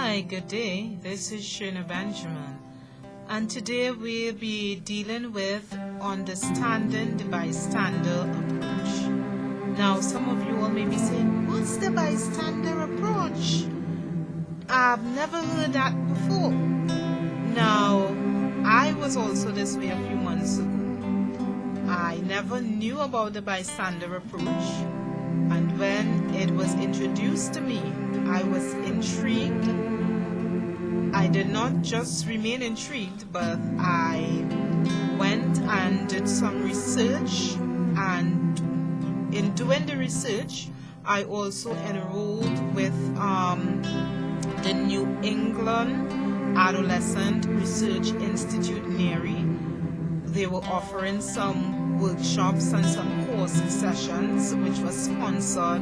Hi, good day. This is Shana Benjamin, and today we'll be dealing with understanding the bystander approach. Now, some of you all may be saying, what's the bystander approach? I've never heard that before. Now, I was also this way a few months ago. I never knew about the bystander approach, and when it was introduced to me, I was intrigued. I did not just remain intrigued, but I went and did some research, and in doing the research, I also enrolled with the New England Adolescent Research Institute, NARI. They were offering some workshops and some course sessions, which was sponsored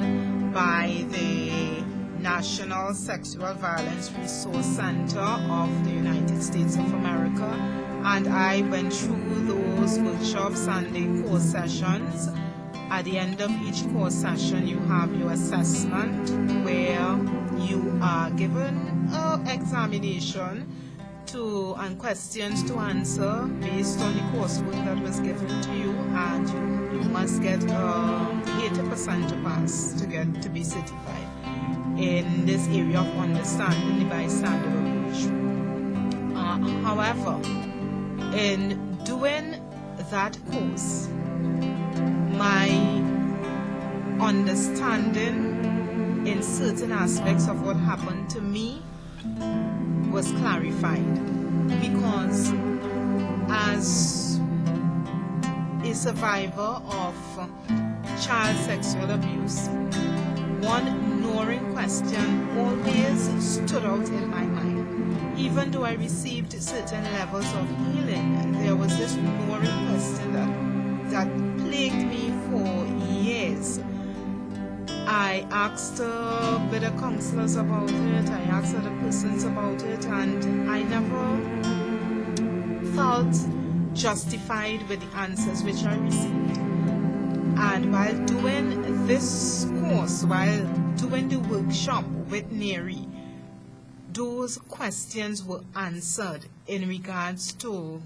by the National Sexual Violence Resource Center of the United States of America. And I went through those workshops and the course sessions. At the end of each course session, you have your assessment where you are given an examination and questions to answer based on the coursework that was given to you, and you must get 80% to pass to be certified in this area of understanding the bystander approach. However, in doing that course, my understanding in certain aspects of what happened to me was clarified, because as a survivor of child sexual abuse, one gnawing question always stood out in my mind. Even though I received certain levels of healing, there was this gnawing question that plagued me for years. I asked a bit of counselors about it, I asked other persons about it, and I never felt justified with the answers which I received. And while doing this course, while doing the workshop with NARI, those questions were answered in regards to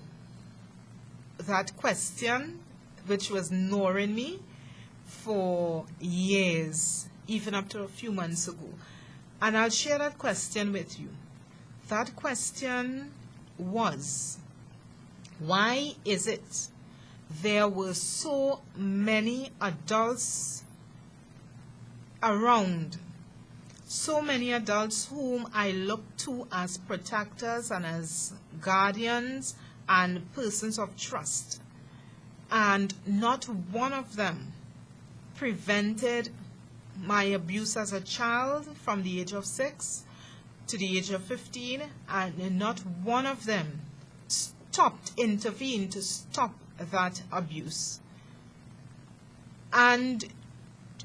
that question which was gnawing me for years, even up to a few months ago. And I'll share that question with you. That question was, why is it there were so many adults around, so many adults whom I looked to as protectors and as guardians and persons of trust, and not one of them prevented my abuse as a child from the age of 6 to the age of 15, and not one of them intervened to stop that abuse. And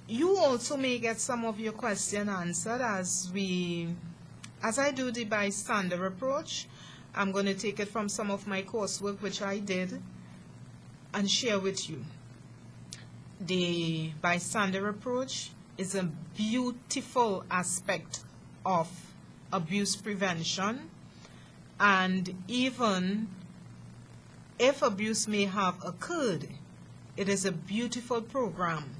you also may get some of your question answered as I do the bystander approach. I'm going to take it from some of my coursework which I did and share with you. The bystander approach is a beautiful aspect of abuse prevention, and even if abuse may have occurred, it is a beautiful program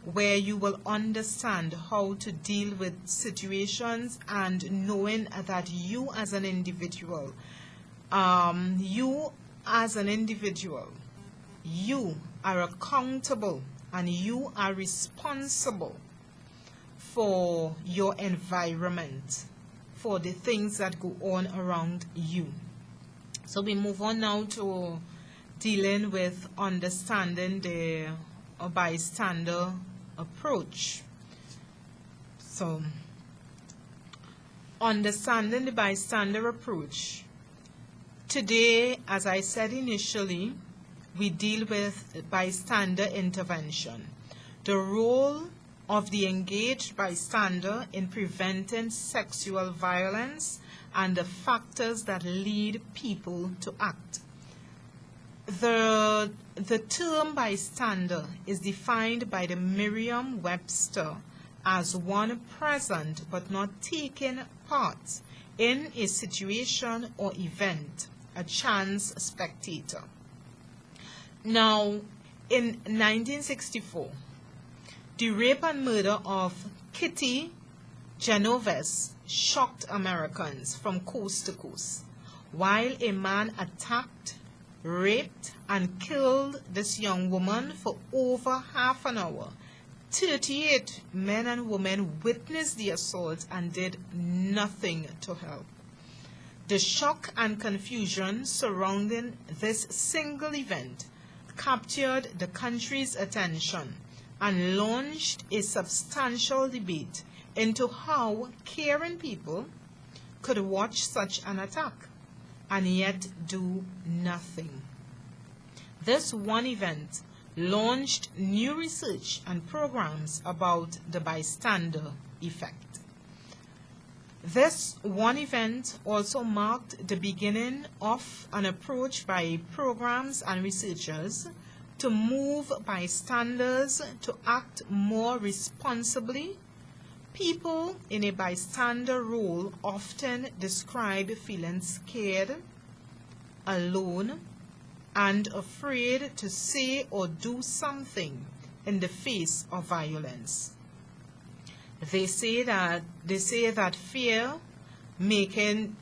where you will understand how to deal with situations, and knowing that you as an individual, you are accountable and you are responsible for your environment, for the things that go on around you. So we move on now to dealing with understanding the bystander approach. So, understanding the bystander approach. Today, as I said initially, we deal with bystander intervention, the role of the engaged bystander in preventing sexual violence and the factors that lead people to act. The term bystander is defined by the Merriam-Webster as one present but not taking part in a situation or event, a chance spectator. Now, in 1964, the rape and murder of Kitty Genovese shocked Americans from coast to coast, while a man attacked, raped, and killed this young woman for over half an hour. 38 men and women witnessed the assault and did nothing to help. The shock and confusion surrounding this single event captured the country's attention and launched a substantial debate into how caring people could watch such an attack and yet do nothing. This one event launched new research and programs about the bystander effect. This one event also marked the beginning of an approach by programs and researchers to move bystanders to act more responsibly. People in a bystander role often describe feeling scared, alone, and afraid to say or do something in the face of violence. They say that they fear making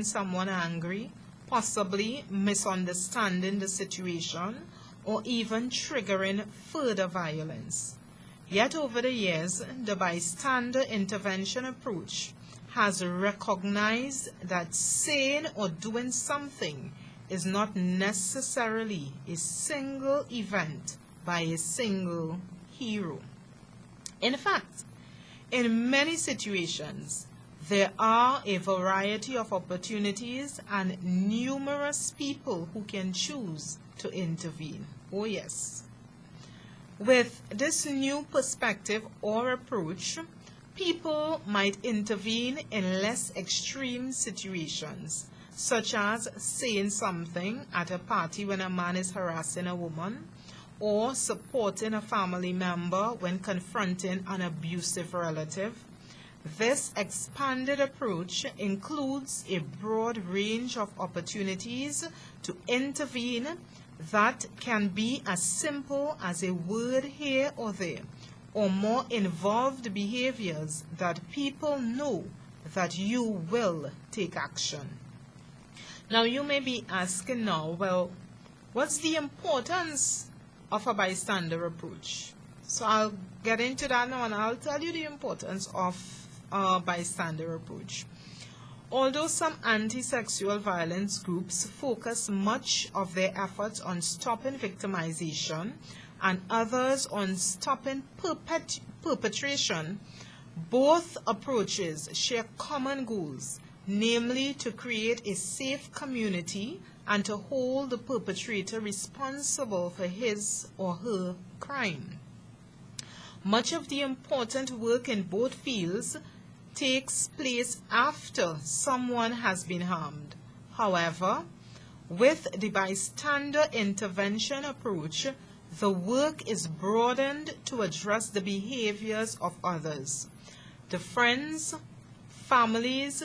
someone angry, possibly misunderstanding the situation, or even triggering further violence. Yet over the years, the Bystander Intervention Approach has recognized that saying or doing something is not necessarily a single event by a single hero. In fact, in many situations, there are a variety of opportunities and numerous people who can choose to intervene. Oh yes. With this new perspective or approach, people might intervene in less extreme situations, such as saying something at a party when a man is harassing a woman, or supporting a family member when confronting an abusive relative. This expanded approach includes a broad range of opportunities to intervene that can be as simple as a word here or there, or more involved behaviors that people know that you will take action. Now you may be asking now, well, what's the importance of a bystander approach? So I'll get into that now and I'll tell you the importance of a bystander approach. Although some anti-sexual violence groups focus much of their efforts on stopping victimization and others on stopping perpetration, both approaches share common goals, namely to create a safe community and to hold the perpetrator responsible for his or her crime. Much of the important work in both fields takes place after someone has been harmed. However, with the bystander intervention approach, the work is broadened to address the behaviors of others. The friends, families,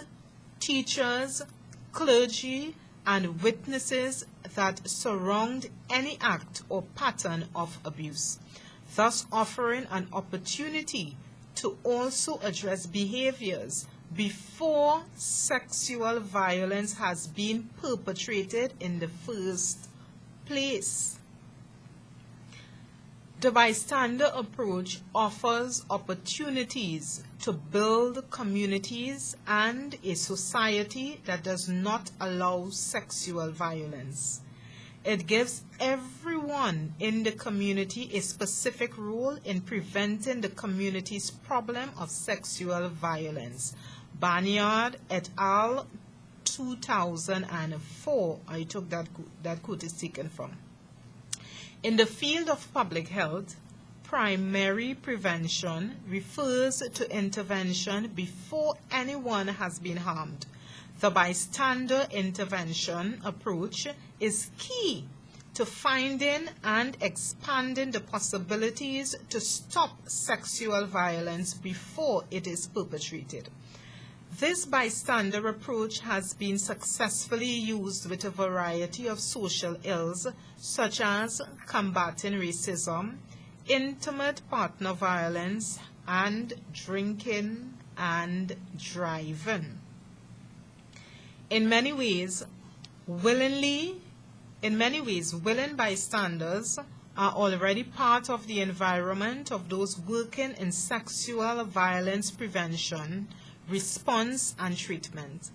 teachers, clergy, and witnesses that surround any act or pattern of abuse, thus offering an opportunity to also address behaviors before sexual violence has been perpetrated in the first place. The bystander approach offers opportunities to build communities and a society that does not allow sexual violence. It gives everyone in the community a specific role in preventing the community's problem of sexual violence. Banyard et al. 2004. I took that quote is taken from. In the field of public health, primary prevention refers to intervention before anyone has been harmed. The bystander intervention approach is key to finding and expanding the possibilities to stop sexual violence before it is perpetrated. This bystander approach has been successfully used with a variety of social ills, such as combating racism, intimate partner violence, and drinking and driving. In many ways, willing bystanders are already part of the environment of those working in sexual violence prevention, response, and treatment.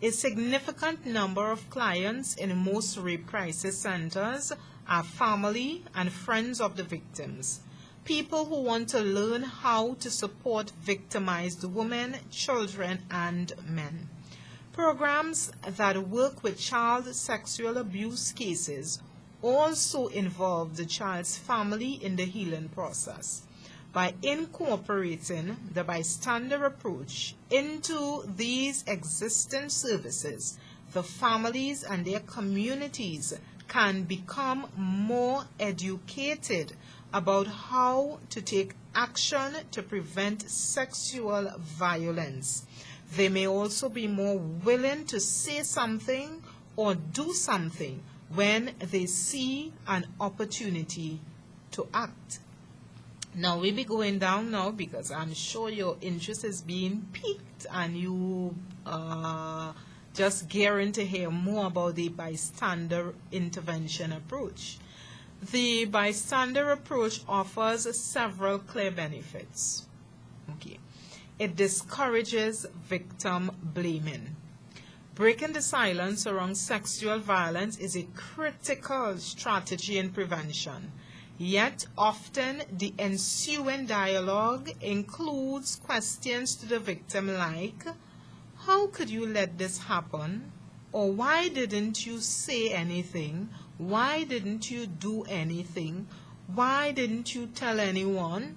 A significant number of clients in most rape crisis centers are family and friends of the victims, people who want to learn how to support victimized women, children, and men. Programs that work with child sexual abuse cases also involve the child's family in the healing process. By incorporating the bystander approach into these existing services, the families and their communities can become more educated about how to take action to prevent sexual violence. They may also be more willing to say something or do something when they see an opportunity to act. Now we'll be going down now because I'm sure your interest is being piqued and you just gearing to hear more about the bystander intervention approach. The bystander approach offers several clear benefits. Okay. It discourages victim blaming. Breaking the silence around sexual violence is a critical strategy in prevention. Yet often the ensuing dialogue includes questions to the victim like, how could you let this happen? Or why didn't you say anything? Why didn't you do anything? Why didn't you tell anyone?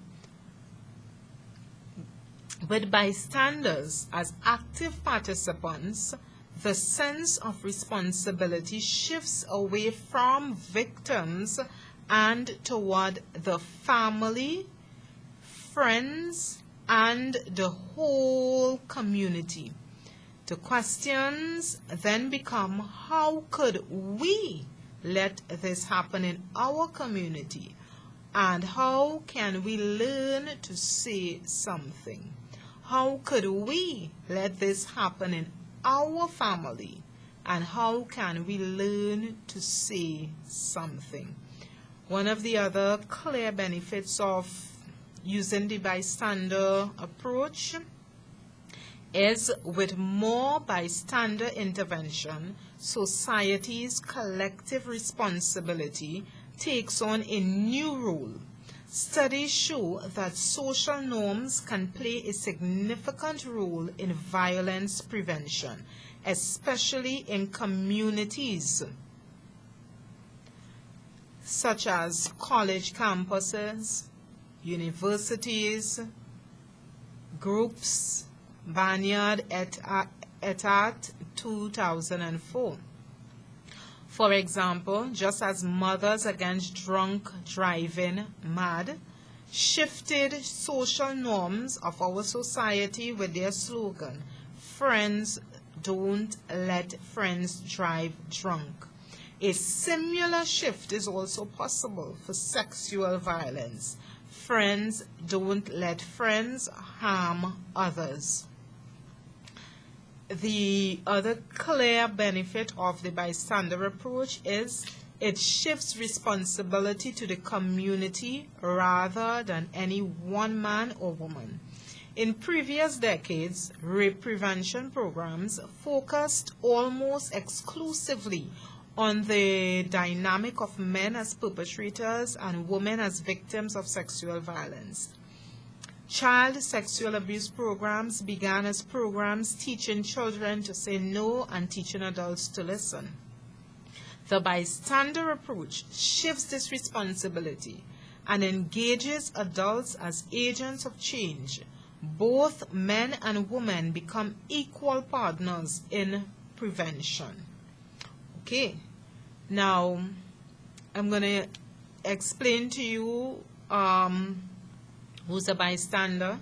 With bystanders as active participants, the sense of responsibility shifts away from victims and toward the family, friends, and the whole community. The questions then become, how could we let this happen in our community? And how can we learn to say something? How could we let this happen in our family? And how can we learn to say something? One of the other clear benefits of using the bystander approach is with more bystander intervention, society's collective responsibility takes on a new role. Studies show that social norms can play a significant role in violence prevention, especially in communities such as college campuses, universities, groups, Banyard et al. 2004. For example, just as Mothers Against Drunk Driving, MAD, shifted social norms of our society with their slogan, "Friends don't let friends drive drunk." A similar shift is also possible for sexual violence. Friends don't let friends harm others. The other clear benefit of the bystander approach is it shifts responsibility to the community rather than any one man or woman. In previous decades, rape prevention programs focused almost exclusively on the dynamic of men as perpetrators and women as victims of sexual violence. Child sexual abuse programs began as programs teaching children to say no and teaching adults to listen. The bystander approach shifts this responsibility and engages adults as agents of change. Both men and women become equal partners in prevention. Okay, now I'm going to explain to you who's a bystander,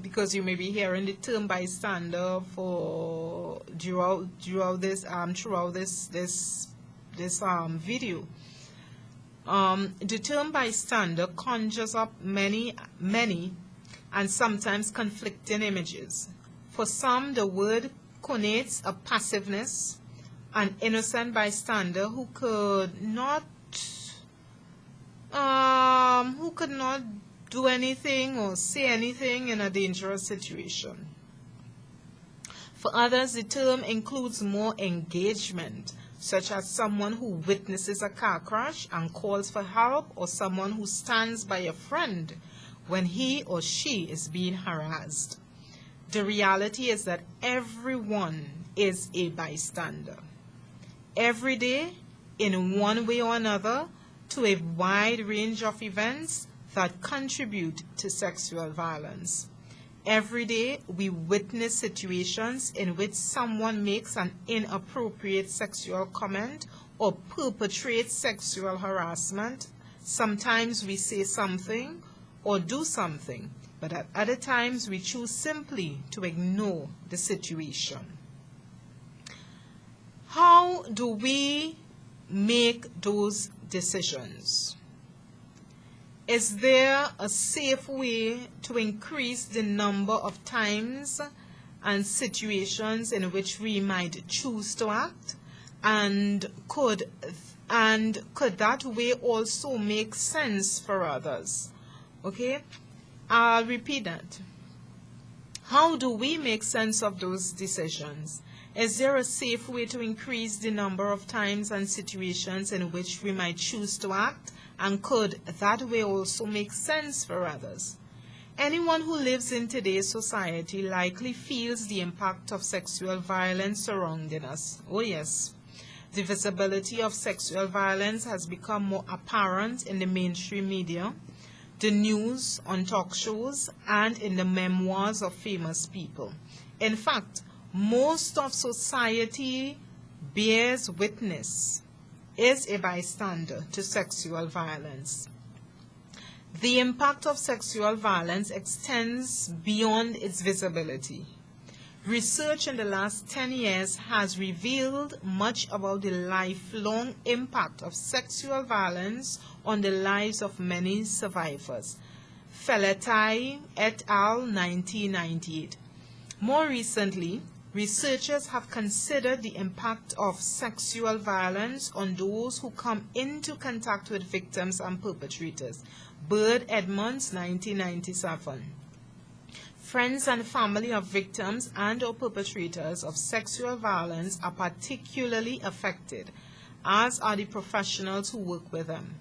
because you may be hearing the term bystander for throughout this video. The term bystander conjures up many and sometimes conflicting images. For some, the word connotes a passiveness, an innocent bystander who could not do anything or say anything in a dangerous situation. For others, the term includes more engagement, such as someone who witnesses a car crash and calls for help, or someone who stands by a friend when he or she is being harassed. The reality is that everyone is a bystander. Every day, in one way or another, to a wide range of events that contribute to sexual violence. Every day, we witness situations in which someone makes an inappropriate sexual comment or perpetrates sexual harassment. Sometimes we say something or do something, but at other times we choose simply to ignore the situation. How do we make those decisions? Is there a safe way to increase the number of times and situations in which we might choose to act? And could that way also make sense for others? Okay, I'll repeat that. How do we make sense of those decisions? Is there a safe way to increase the number of times and situations in which we might choose to act? And could that way also make sense for others? Anyone who lives in today's society likely feels the impact of sexual violence surrounding us. Oh yes, the visibility of sexual violence has become more apparent in the mainstream media, the news, on talk shows, and in the memoirs of famous people. In fact, most of society bears witness, is a bystander to sexual violence. The impact of sexual violence extends beyond its visibility. Research in the last 10 years has revealed much about the lifelong impact of sexual violence on the lives of many survivors. Felletai et al. 1998. More recently, researchers have considered the impact of sexual violence on those who come into contact with victims and perpetrators. Bird Edmonds, 1997. Friends and family of victims and/or perpetrators of sexual violence are particularly affected, as are the professionals who work with them.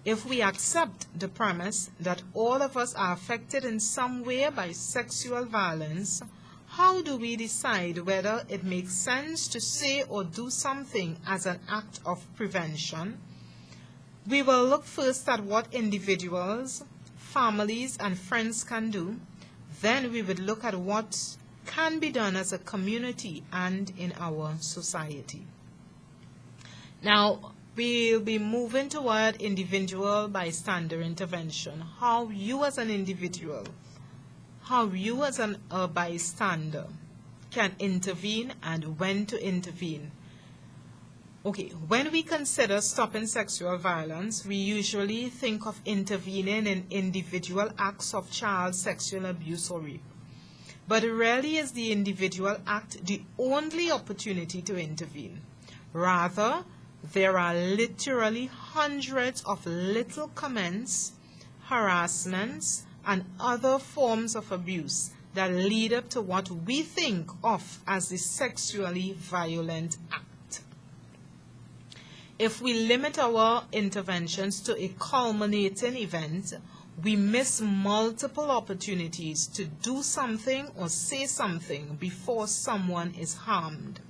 If we accept the premise that all of us are affected in some way by sexual violence, how do we decide whether it makes sense to say or do something as an act of prevention? We will look first at what individuals, families, and friends can do. Then we would look at what can be done as a community and in our society. Now, we'll be moving toward individual bystander intervention. How you as an individual, how you as a bystander can intervene and when to intervene. Okay, when we consider stopping sexual violence, we usually think of intervening in individual acts of child sexual abuse or rape. But rarely is the individual act the only opportunity to intervene. Rather, there are literally hundreds of little comments, harassments, and other forms of abuse that lead up to what we think of as the sexually violent act. If we limit our interventions to a culminating event, we miss multiple opportunities to do something or say something before someone is harmed.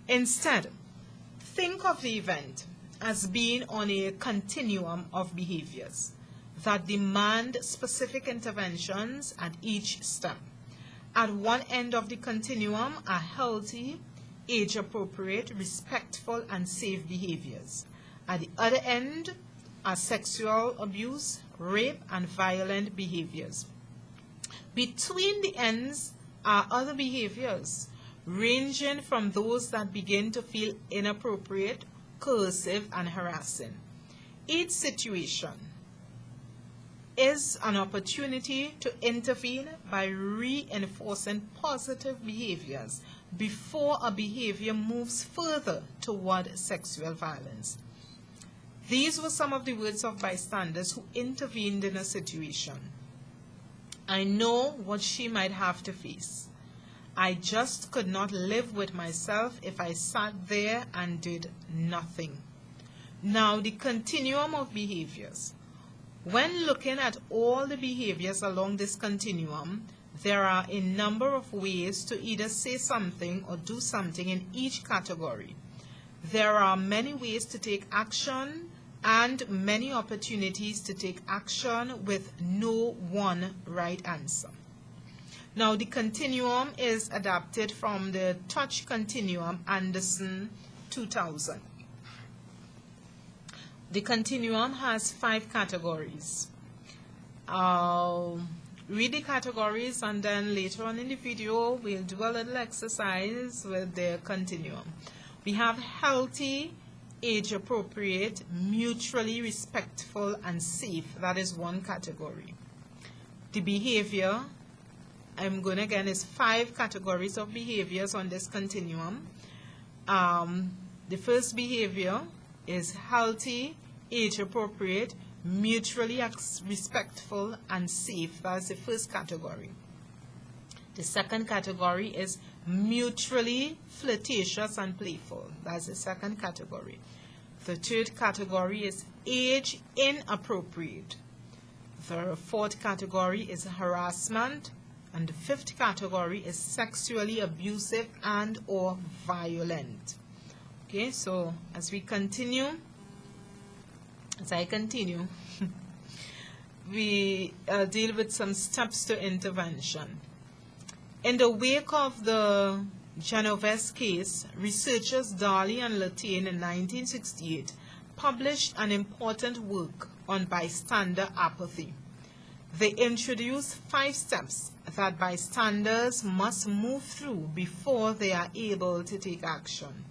Instead, think of the event as being on a continuum of behaviors that demand specific interventions at each step. At one end of the continuum are healthy, age-appropriate, respectful, and safe behaviors. At the other end are sexual abuse, rape, and violent behaviors. Between the ends are other behaviors, ranging from those that begin to feel inappropriate, coercive, and harassing. Each situation is an opportunity to intervene by reinforcing positive behaviors before a behavior moves further toward sexual violence. These were some of the words of bystanders who intervened in a situation. I know what she might have to face. I just could not live with myself if I sat there and did nothing. Now, the continuum of behaviors. When looking at all the behaviors along this continuum, there are a number of ways to either say something or do something in each category. There are many ways to take action and many opportunities to take action with no one right answer. Now, the continuum is adapted from the Touch Continuum, Anderson, 2000. The continuum has 5 categories. I'll read the categories and then later on in the video we'll do a little exercise with the continuum. We have healthy, age-appropriate, mutually respectful, and safe. That is one category. The behavior, I'm going again, is 5 categories of behaviors on this continuum. The first behavior is healthy, age-appropriate, mutually respectful, and safe. That's the first category. The second category is mutually flirtatious and playful. That's the second category. The third category is age inappropriate. The fourth category is harassment. And the fifth category is sexually abusive and or violent. Okay, so as I continue, we deal with some steps to intervention. In the wake of the Genovese case, researchers Darley and Latane in 1968 published an important work on bystander apathy. They introduced 5 steps that bystanders must move through before they are able to take action.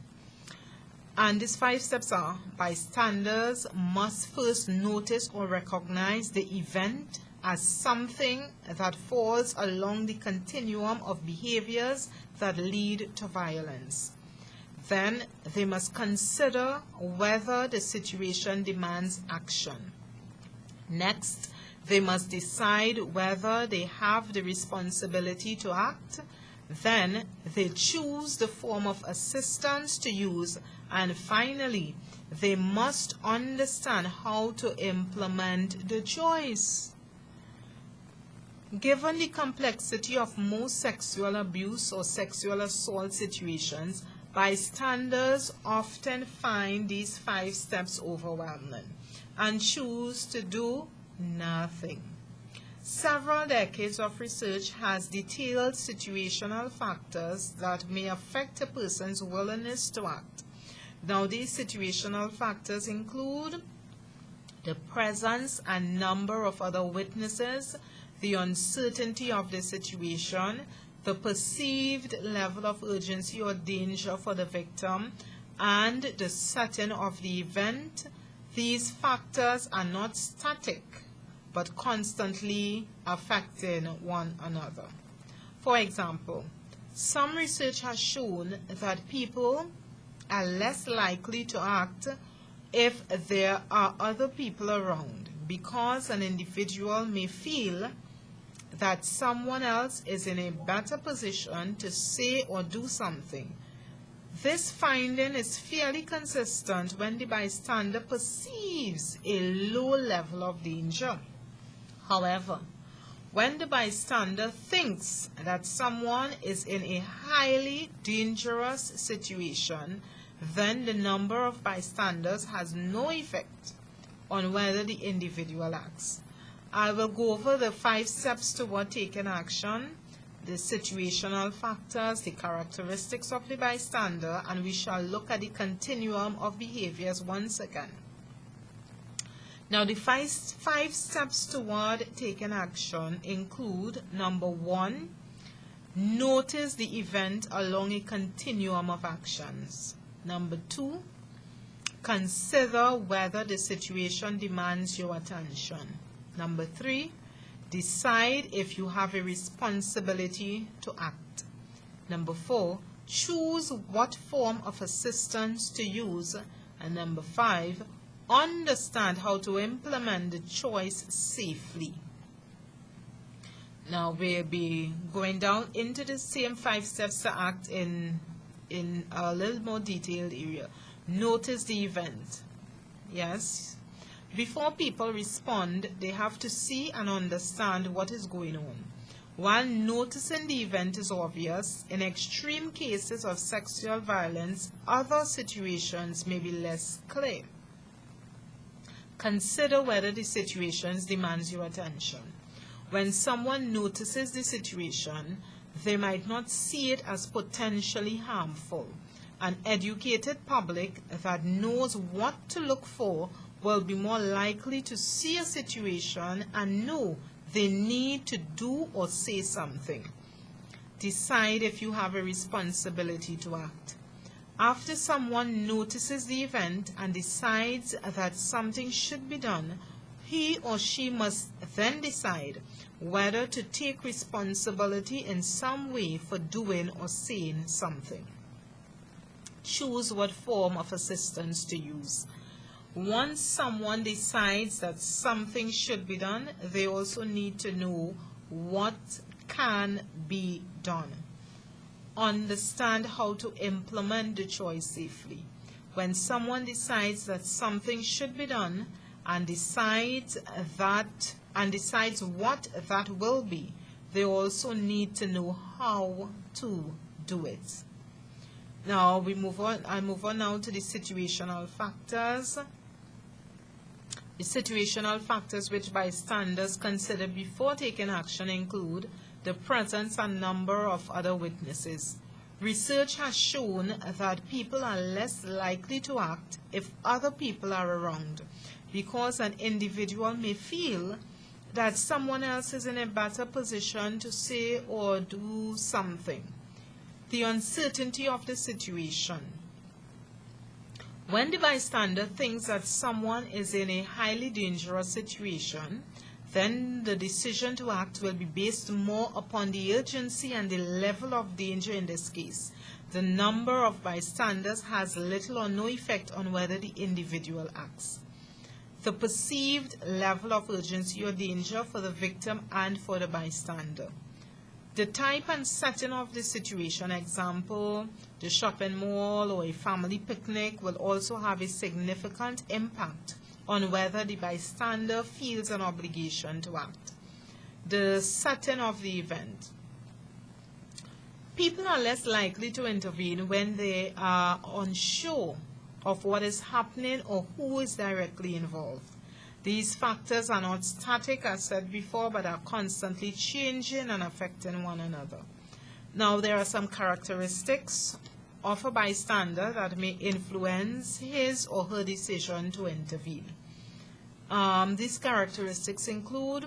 And these 5 steps are: bystanders must first notice or recognize the event as something that falls along the continuum of behaviors that lead to violence. Then they must consider whether the situation demands action. Next, they must decide whether they have the responsibility to act. Then they choose the form of assistance to use. And finally, they must understand how to implement the choice. Given the complexity of most sexual abuse or sexual assault situations, bystanders often find these 5 steps overwhelming and choose to do nothing. Several decades of research has detailed situational factors that may affect a person's willingness to act. Now, these situational factors include the presence and number of other witnesses, the uncertainty of the situation, the perceived level of urgency or danger for the victim, and the setting of the event. These factors are not static, but constantly affecting one another. For example, some research has shown that people are less likely to act if there are other people around, because an individual may feel that someone else is in a better position to say or do something. This finding is fairly consistent when the bystander perceives a low level of danger. However, when the bystander thinks that someone is in a highly dangerous situation, then the number of bystanders has no effect on whether the individual acts. I will go over the 5 steps toward taking action. the situational factors, the characteristics of the bystander, and we shall look at the continuum of behaviors once again. Now, the five steps toward taking action include: number 1, notice the event along a continuum of actions. Number 2, consider whether the situation demands your attention. Number 3, decide if you have a responsibility to act. Number 4, choose what form of assistance to use. And number 5, understand how to implement the choice safely. Now we'll be going down into the same 5 steps to act in a little more detailed area. Notice the event. Yes. Before people respond, they have to see and understand what is going on. While noticing the event is obvious, in extreme cases of sexual violence, other situations may be less clear. Consider whether the situation demands your attention. When someone notices the situation, they might not see it as potentially harmful. An educated public that knows what to look for will be more likely to see a situation and know they need to do or say something. Decide if you have a responsibility to act. After someone notices the event and decides that something should be done, he or she must then decide whether to take responsibility in some way for doing or saying something. Choose what form of assistance to use. Once someone decides that something should be done, they also need to know what can be done. Understand how to implement the choice safely. When someone decides that something should be done and decides what that will be, they also need to know how to do it. Now we move on. I move on now to the situational factors. The situational factors which bystanders consider before taking action include the presence and number of other witnesses. Research has shown that people are less likely to act if other people are around, because an individual may feel that someone else is in a better position to say or do something. The uncertainty of the situation. When the bystander thinks that someone is in a highly dangerous situation, then the decision to act will be based more upon the urgency and the level of danger in this case. The number of bystanders has little or no effect on whether the individual acts. The perceived level of urgency or danger for the victim and for the bystander. The type and setting of the situation, example, the shopping mall or a family picnic, will also have a significant impact on whether the bystander feels an obligation to act. The setting of the event. People are less likely to intervene when they are unsure of what is happening or who is directly involved. These factors are not static, as said before, but are constantly changing and affecting one another. Now, there are some characteristics of a bystander that may influence his or her decision to intervene. These characteristics include: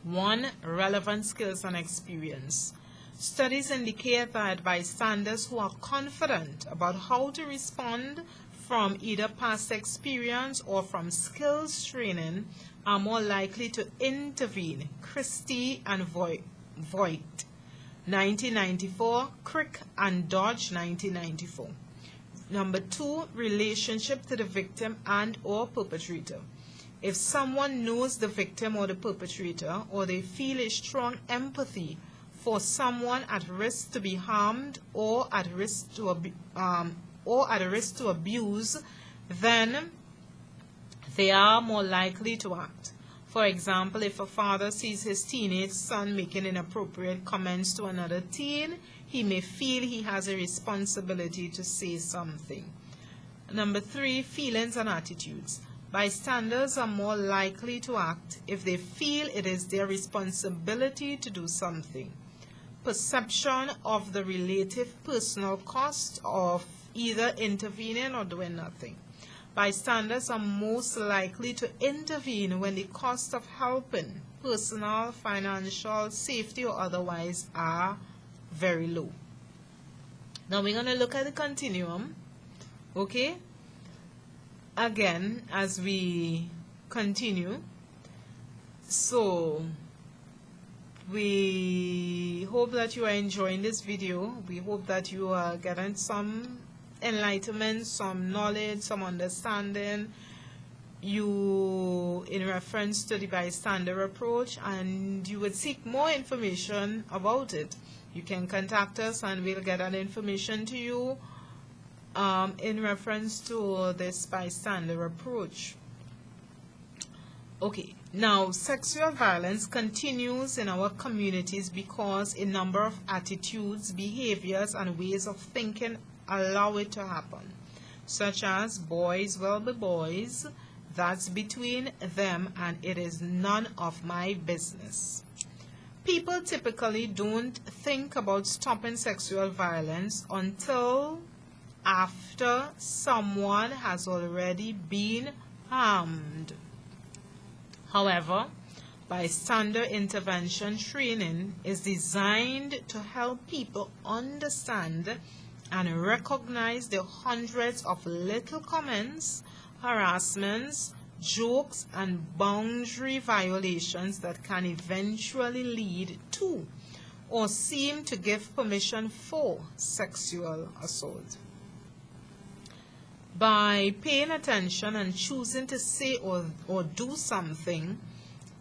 1. Relevant skills and experience. Studies indicate that bystanders who are confident about how to respond from either past experience or from skills training are more likely to intervene. Christie and Voigt, 1994, Crick and Dodge, 1994. Number 2, relationship to the victim and or perpetrator. If someone knows the victim or the perpetrator, or they feel a strong empathy for someone at risk to be harmed or at risk to abuse, then they are more likely to act. For example, if a father sees his teenage son making inappropriate comments to another teen, he may feel he has a responsibility to say something. Number 3, feelings and attitudes. Bystanders are more likely to act if they feel it is their responsibility to do something. Perception of the relative personal cost of either intervening or doing nothing. Bystanders are most likely to intervene when the cost of helping, personal, financial, safety, or otherwise, are very low. Now we're going to look at the continuum, okay? Again, as we continue. So we hope that you are enjoying this video. We hope that you are getting some enlightenment, some knowledge, some understanding in reference to the bystander approach, and you would seek more information about it. You can contact us and we'll get that information to you in reference to this bystander approach. Okay, now sexual violence continues in our communities because a number of attitudes, behaviors, and ways of thinking allow it to happen, such as boys will be boys, that's between them and it is none of my business. People typically don't think about stopping sexual violence until after someone has already been harmed. However, bystander intervention training is designed to help people understand and recognize the hundreds of little comments, harassments, jokes, and boundary violations that can eventually lead to or seem to give permission for sexual assault. By paying attention and choosing to say or do something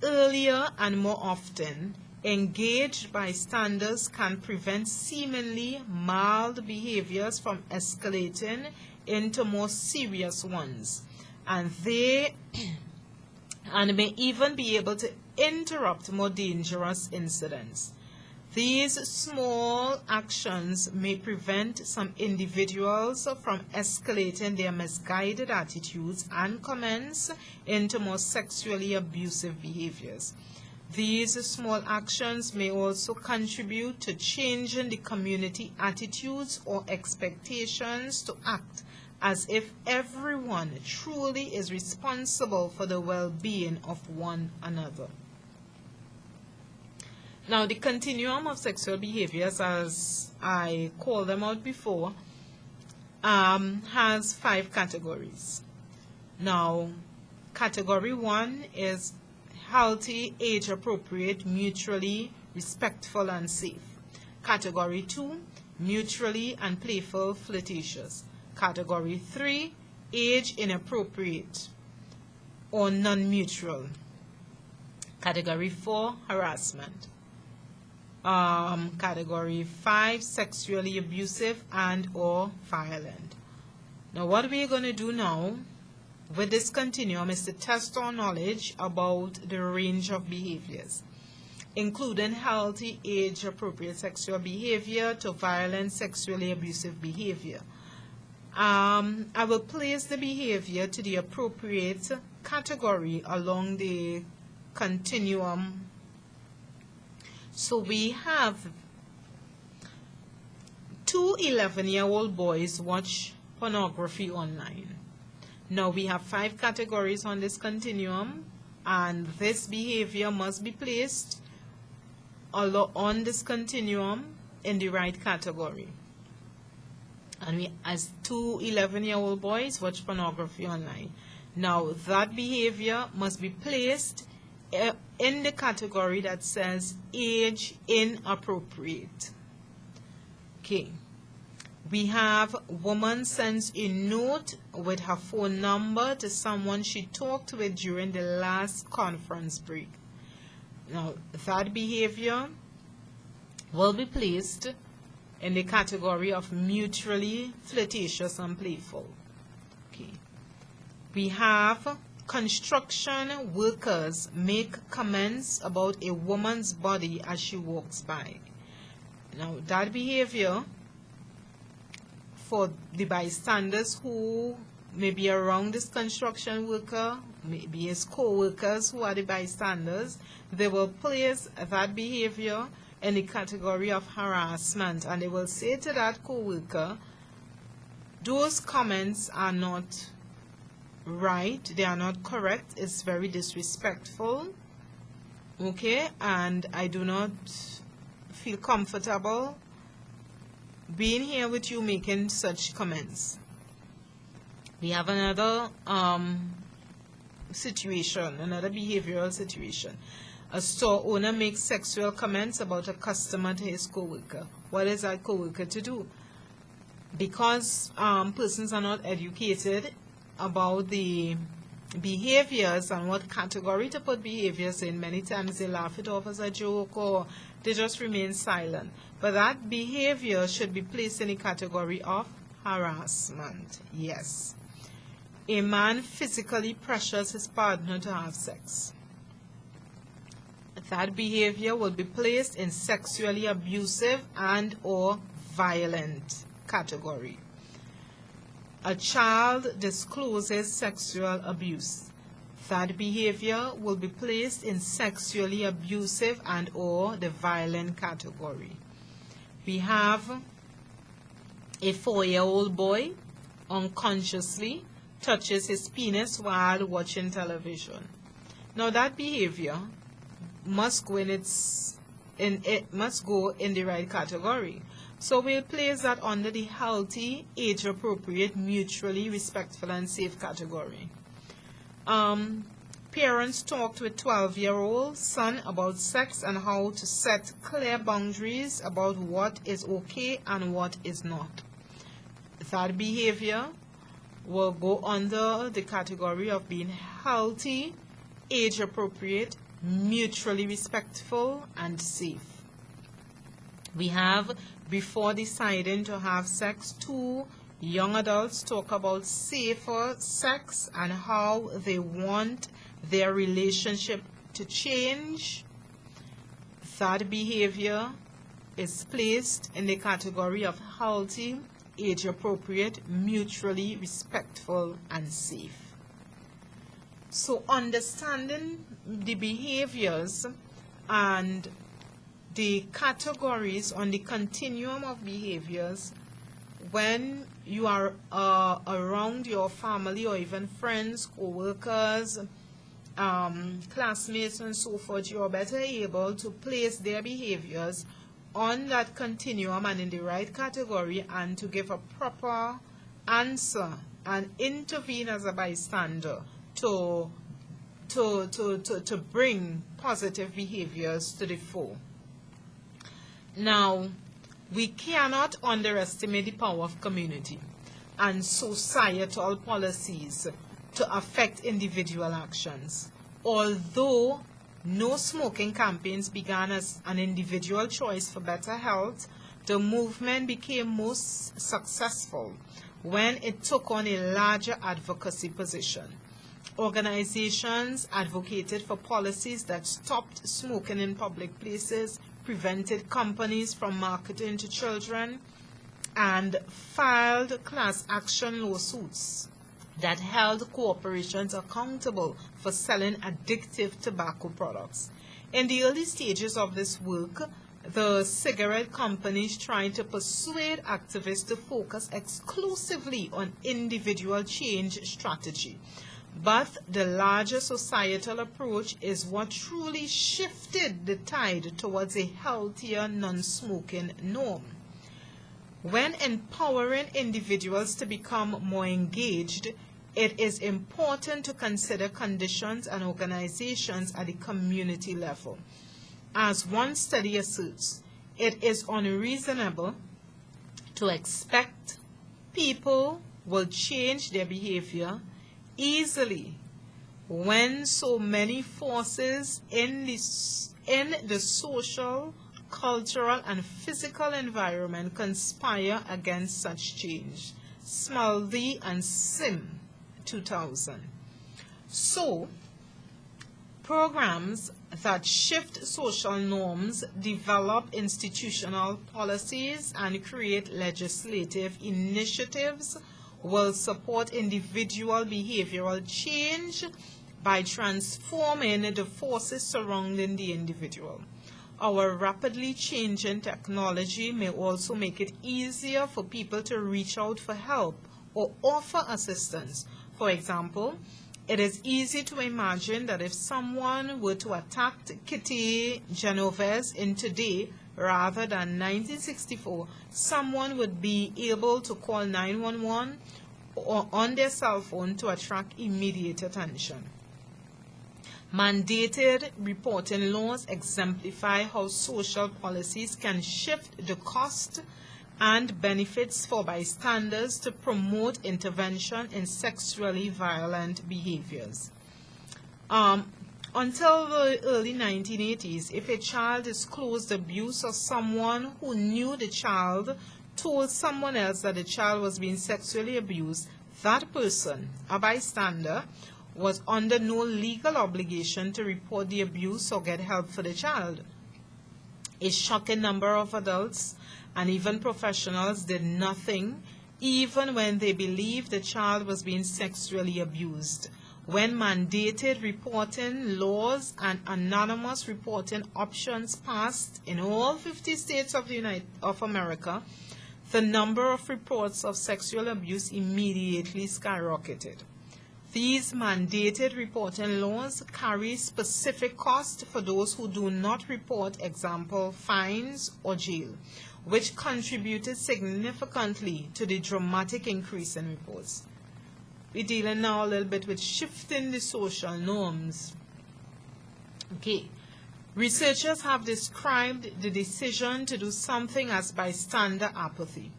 earlier and more often, engaged bystanders can prevent seemingly mild behaviors from escalating into more serious ones, and may even be able to interrupt more dangerous incidents. These small actions may prevent some individuals from escalating their misguided attitudes and comments into more sexually abusive behaviors. These small actions may also contribute to changing the community attitudes or expectations to act as if everyone truly is responsible for the well-being of one another. Now, the continuum of sexual behaviors, as I called them out before, has 5 categories. Now, category 1 is healthy, age-appropriate, mutually respectful and safe. Category 2, mutually and playful, flirtatious. Category 3, age-inappropriate or non-mutual. Category 4, harassment. Category 5, sexually abusive and or violent. Now what we're going to do now with this continuum is to test our knowledge about the range of behaviors, including healthy, age-appropriate sexual behavior to violent, sexually abusive behavior. I will place the behavior to the appropriate category along the continuum. So we have 2 11-year-old boys watch pornography online. Now we have 5 categories on this continuum, and this behavior must be placed on this continuum in the right category. And we, as 2 11-year-old boys watch pornography online. Now that behavior must be placed in the category that says age inappropriate. Okay. We have woman sends a note with her phone number to someone she talked with during the last conference break. Now that behavior will be placed in the category of mutually flirtatious and playful. Okay. We have construction workers make comments about a woman's body as she walks by. Now that behavior, for the bystanders who maybe around this construction worker, maybe his co-workers who are the bystanders, they will place that behavior in the category of harassment, and they will say to that co-worker, those comments are not right, they are not correct, it's very disrespectful, okay, and I do not feel comfortable being here with you making such comments. We have another situation, another behavioral situation. A store owner makes sexual comments about a customer to his co-worker. What is that co-worker to do? Because persons are not educated about the behaviors and what category to put behaviors in, many times they laugh it off as a joke or they just remain silent. But that behavior should be placed in the category of harassment. Yes. A man physically pressures his partner to have sex. That behavior will be placed in sexually abusive and or violent category. A child discloses sexual abuse. That behavior will be placed in sexually abusive and or the violent category. We have a 4-year-old boy unconsciously touches his penis while watching television. Now that behavior must go in the right category. So we'll place that under the healthy, age-appropriate, mutually respectful and safe category. Parents talked with 12-year-old son about sex and how to set clear boundaries about what is okay and what is not. That behavior will go under the category of being healthy, age-appropriate, mutually respectful and safe. We have, before deciding to have sex, 2 young adults talk about safer sex and how they want their relationship to change. That behavior is placed in the category of healthy, age-appropriate, mutually respectful and safe. So understanding the behaviors and the categories on the continuum of behaviors when you are around your family or even friends, co-workers, classmates and so forth, you are better able to place their behaviors on that continuum and in the right category and to give a proper answer and intervene as a bystander to bring positive behaviors to the fore. Now, we cannot underestimate the power of community and societal policies to affect individual actions. Although no smoking campaigns began as an individual choice for better health, the movement became most successful when it took on a larger advocacy position. Organizations advocated for policies that stopped smoking in public places, prevented companies from marketing to children, and filed class action lawsuits that held corporations accountable for selling addictive tobacco products. In the early stages of this work, the cigarette companies tried to persuade activists to focus exclusively on individual change strategy. But the larger societal approach is what truly shifted the tide towards a healthier non-smoking norm. When empowering individuals to become more engaged, it is important to consider conditions and organizations at the community level. As one study asserts, it is unreasonable to expect people will change their behavior easily when so many forces in the social, cultural, and physical environment conspire against such change. Smalley and Sim, 2000. So, programs that shift social norms, develop institutional policies, and create legislative initiatives will support individual behavioral change by transforming the forces surrounding the individual. Our rapidly changing technology may also make it easier for people to reach out for help or offer assistance. For example, it is easy to imagine that if someone were to attack Kitty Genovese in today rather than 1964, someone would be able to call 911 or on their cell phone to attract immediate attention. Mandated reporting laws exemplify how social policies can shift the cost and benefits for bystanders to promote intervention in sexually violent behaviors. Until the early 1980s, if a child disclosed abuse or someone who knew the child told someone else that the child was being sexually abused, that person, a bystander, was under no legal obligation to report the abuse or get help for the child. A shocking number of adults and even professionals did nothing, even when they believed the child was being sexually abused. When mandated reporting laws and anonymous reporting options passed in all 50 states of America, the number of reports of sexual abuse immediately skyrocketed. These mandated reporting laws carry specific costs for those who do not report, example, fines or jail, which contributed significantly to the dramatic increase in reports. We're dealing now a little bit with shifting the social norms. Okay. Researchers have described the decision to do something as bystander apathy,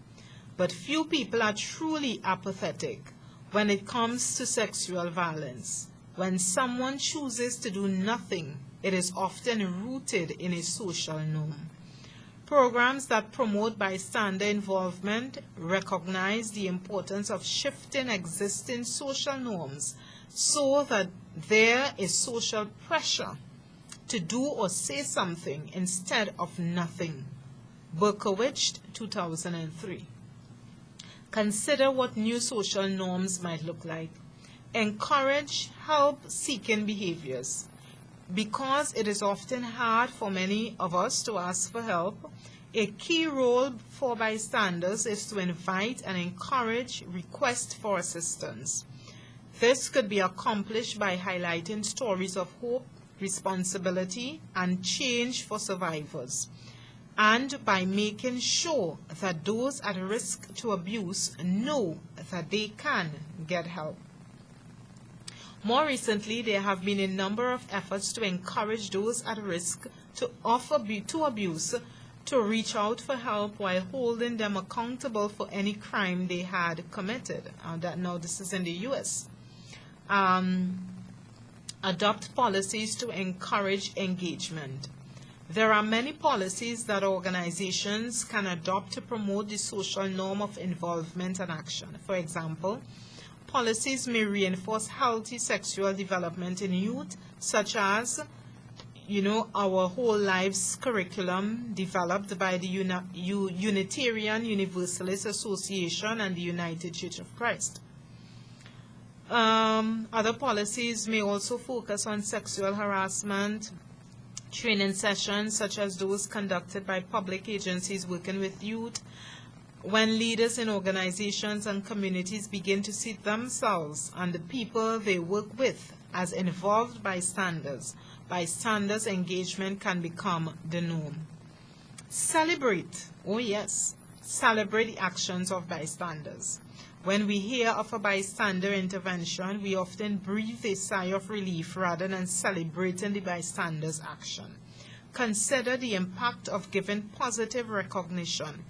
but few people are truly apathetic when it comes to sexual violence. When someone chooses to do nothing, it is often rooted in a social norm. Programs that promote bystander involvement recognize the importance of shifting existing social norms so that there is social pressure to do or say something instead of nothing. Berkowitz, 2003. Consider what new social norms might look like. Encourage help-seeking behaviors. Because it is often hard for many of us to ask for help, a key role for bystanders is to invite and encourage requests for assistance. This could be accomplished by highlighting stories of hope, responsibility, and change for survivors, and by making sure that those at risk to abuse know that they can get help. More recently, there have been a number of efforts to encourage those at risk to abuse to reach out for help while holding them accountable for any crime they had committed. Now this is in the U.S. Adopt policies to encourage engagement. There are many policies that organizations can adopt to promote the social norm of involvement and action. For example, policies may reinforce healthy sexual development in youth, such as, our whole lives curriculum developed by the Unitarian Universalist Association and the United Church of Christ. Other policies may also focus on sexual harassment, training sessions such as those conducted by public agencies working with youth. When leaders in organizations and communities begin to see themselves and the people they work with as involved bystanders, bystanders' engagement can become the norm. Celebrate, oh yes, celebrate the actions of bystanders. When we hear of a bystander intervention, we often breathe a sigh of relief rather than celebrating the bystander's action. Consider the impact of giving positive recognition.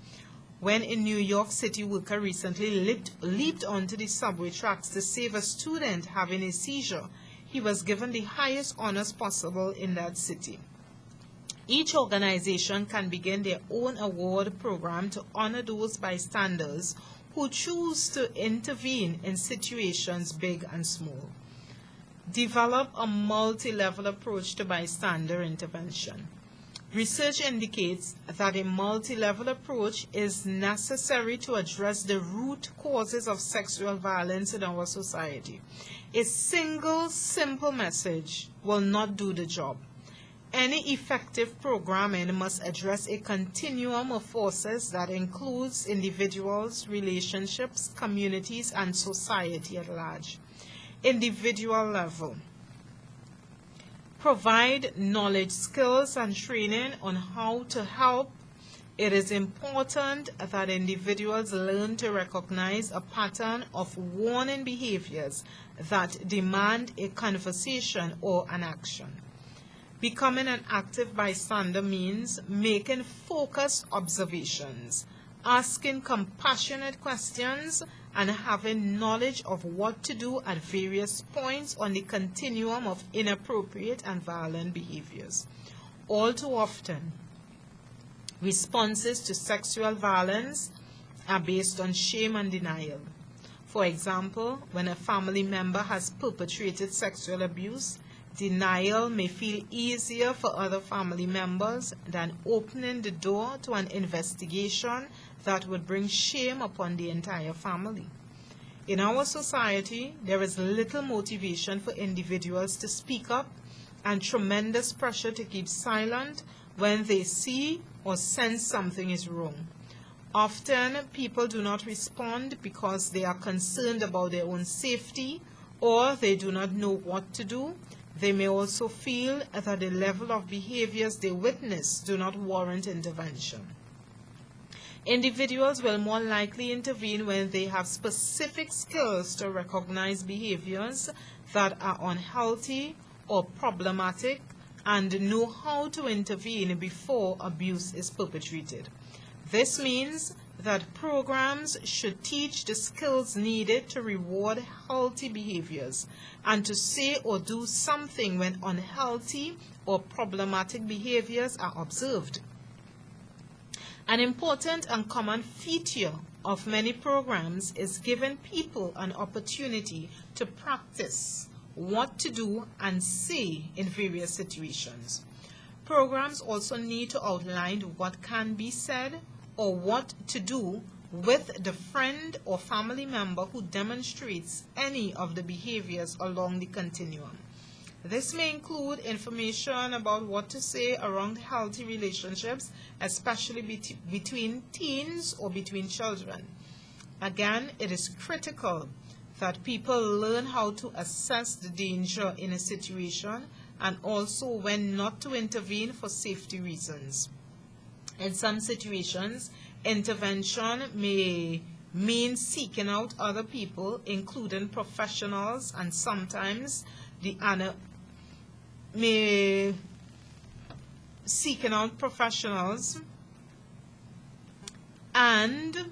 When a New York City worker recently leaped onto the subway tracks to save a student having a seizure, he was given the highest honors possible in that city. Each organization can begin their own award program to honor those bystanders who choose to intervene in situations big and small. Develop a multi-level approach to bystander intervention. Research indicates that a multi-level approach is necessary to address the root causes of sexual violence in our society. A single simple message will not do the job. Any effective programming must address a continuum of forces that includes individuals, relationships, communities, and society at large. Individual level. Provide knowledge, skills, and training on how to help. It is important that individuals learn to recognize a pattern of warning behaviors that demand a conversation or an action. Becoming an active bystander means making focused observations, asking compassionate questions, and having knowledge of what to do at various points on the continuum of inappropriate and violent behaviors. All too often, responses to sexual violence are based on shame and denial. For example, when a family member has perpetrated sexual abuse, denial may feel easier for other family members than opening the door to an investigation that would bring shame upon the entire family. In our society, there is little motivation for individuals to speak up and tremendous pressure to keep silent when they see or sense something is wrong. Often, people do not respond because they are concerned about their own safety or they do not know what to do. They may also feel that the level of behaviors they witness do not warrant intervention. Individuals will more likely intervene when they have specific skills to recognize behaviors that are unhealthy or problematic and know how to intervene before abuse is perpetrated. This means that programs should teach the skills needed to reward healthy behaviors and to say or do something when unhealthy or problematic behaviors are observed. An important and common feature of many programs is giving people an opportunity to practice what to do and say in various situations. Programs also need to outline what can be said or what to do with the friend or family member who demonstrates any of the behaviors along the continuum. This may include information about what to say around healthy relationships, especially between teens or between children. Again, it is critical that people learn how to assess the danger in a situation and also when not to intervene for safety reasons. In some situations, intervention may mean seeking out other people, including professionals, and sometimes seeking out professionals and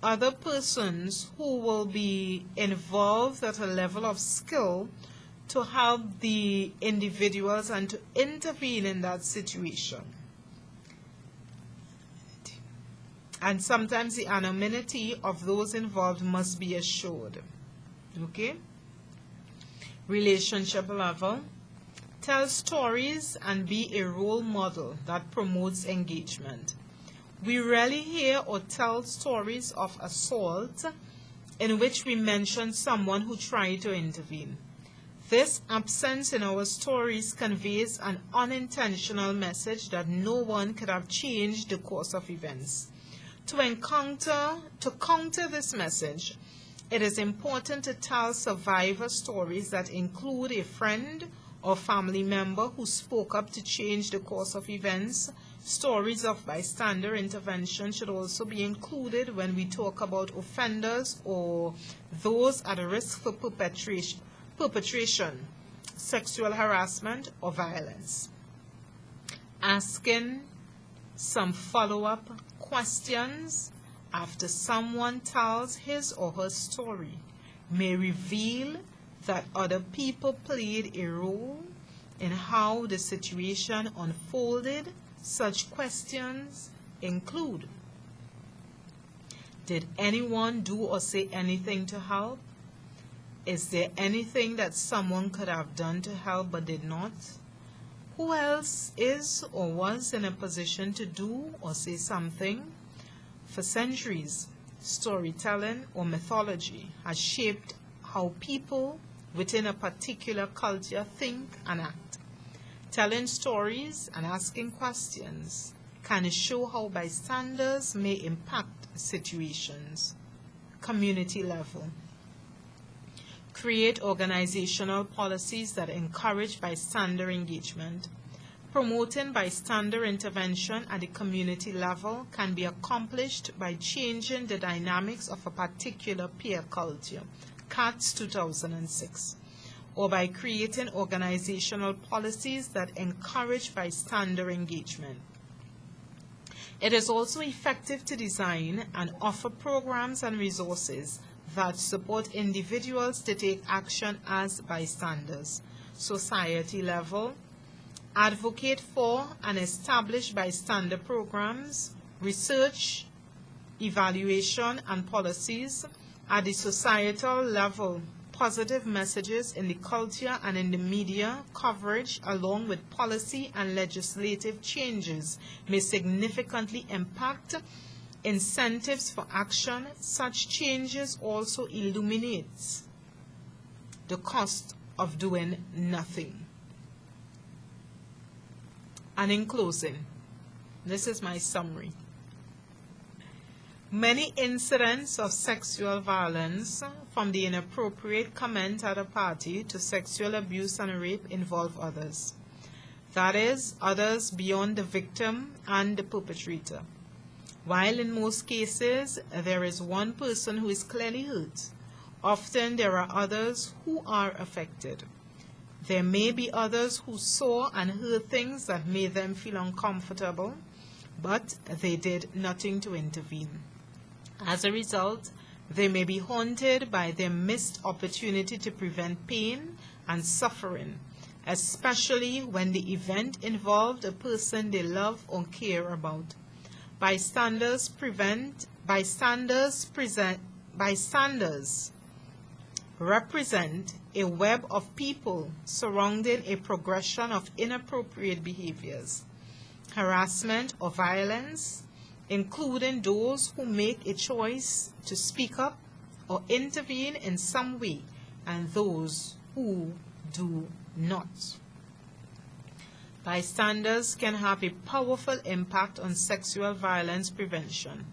other persons who will be involved at a level of skill to help the individuals and to intervene in that situation. And sometimes the anonymity of those involved must be assured. Okay? Relationship level. Tell stories and be a role model that promotes engagement. We rarely hear or tell stories of assault in which we mention someone who tried to intervene. This absence in our stories conveys an unintentional message that no one could have changed the course of events. To counter this message, it is important to tell survivor stories that include a friend or family member who spoke up to change the course of events. Stories of bystander intervention should also be included when we talk about offenders or those at risk for perpetration, sexual harassment, or violence. Asking some follow-up questions after someone tells his or her story may reveal that other people played a role in how the situation unfolded. Such questions include: did anyone do or say anything to help? Is there anything that someone could have done to help but did not? Who else is or was in a position to do or say something? For centuries, storytelling or mythology has shaped how people within a particular culture think and act. Telling stories and asking questions can show how bystanders may impact situations. Community level. Create organizational policies that encourage bystander engagement. Promoting bystander intervention at the community level can be accomplished by changing the dynamics of a particular peer culture, CATS 2006, or by creating organizational policies that encourage bystander engagement. It is also effective to design and offer programs and resources that support individuals to take action as bystanders. Society level. Advocate for and establish bystander programs, research, evaluation, and policies at the societal level. Positive messages in the culture and in the media coverage, along with policy and legislative changes, may significantly impact incentives for action. Such changes also illuminate the cost of doing nothing. And in closing, this is my summary. Many incidents of sexual violence, from the inappropriate comment at a party to sexual abuse and rape, involve others. That is, others beyond the victim and the perpetrator. While in most cases there is one person who is clearly hurt, often there are others who are affected. There may be others who saw and heard things that made them feel uncomfortable, but they did nothing to intervene. As a result, they may be haunted by their missed opportunity to prevent pain and suffering, especially when the event involved a person they love or care about. Bystanders represent a web of people surrounding a progression of inappropriate behaviors, harassment or violence, including those who make a choice to speak up or intervene in some way, and those who do not. Bystanders can have a powerful impact on sexual violence prevention.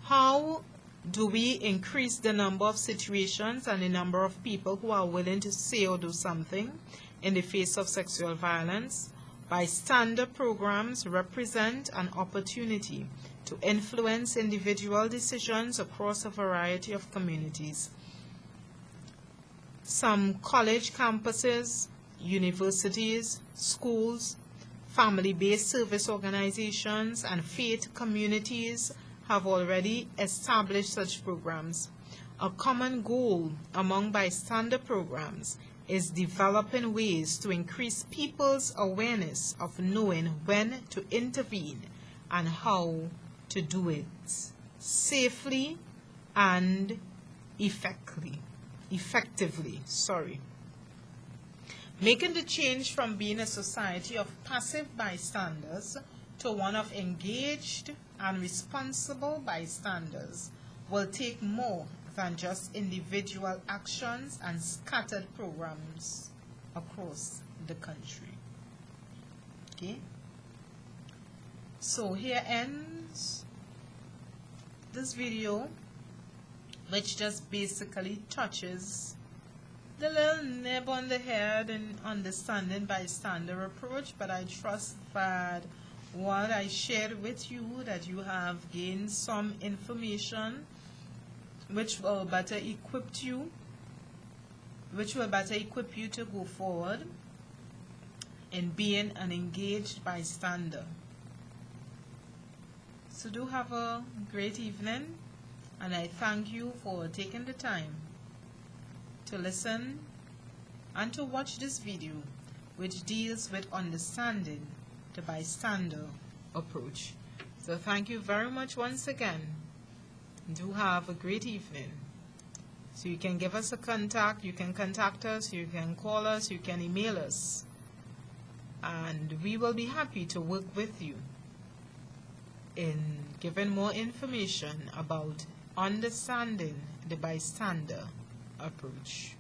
How do we increase the number of situations and the number of people who are willing to say or do something in the face of sexual violence? Bystander programs represent an opportunity to influence individual decisions across a variety of communities. Some college campuses, universities, schools, family-based service organizations, and faith communities have already established such programs. A common goal among bystander programs is developing ways to increase people's awareness of knowing when to intervene and how to do it safely and effectively. Making the change from being a society of passive bystanders to one of engaged and responsible bystanders will take more than just individual actions and scattered programs across the country. Okay? So here ends this video, which just basically touches the little nib on the head in understanding bystander approach, but I trust that what I shared with you, that you have gained some information which will better equip you to go forward in being an engaged bystander. So do have a great evening, and I thank you for taking the time to listen and to watch this video, which deals with understanding the bystander approach. So thank you very much once again. Do have a great evening. So you can give us a contact, you can contact us, you can call us, you can email us and we will be happy to work with you in giving more information about understanding the bystander approach.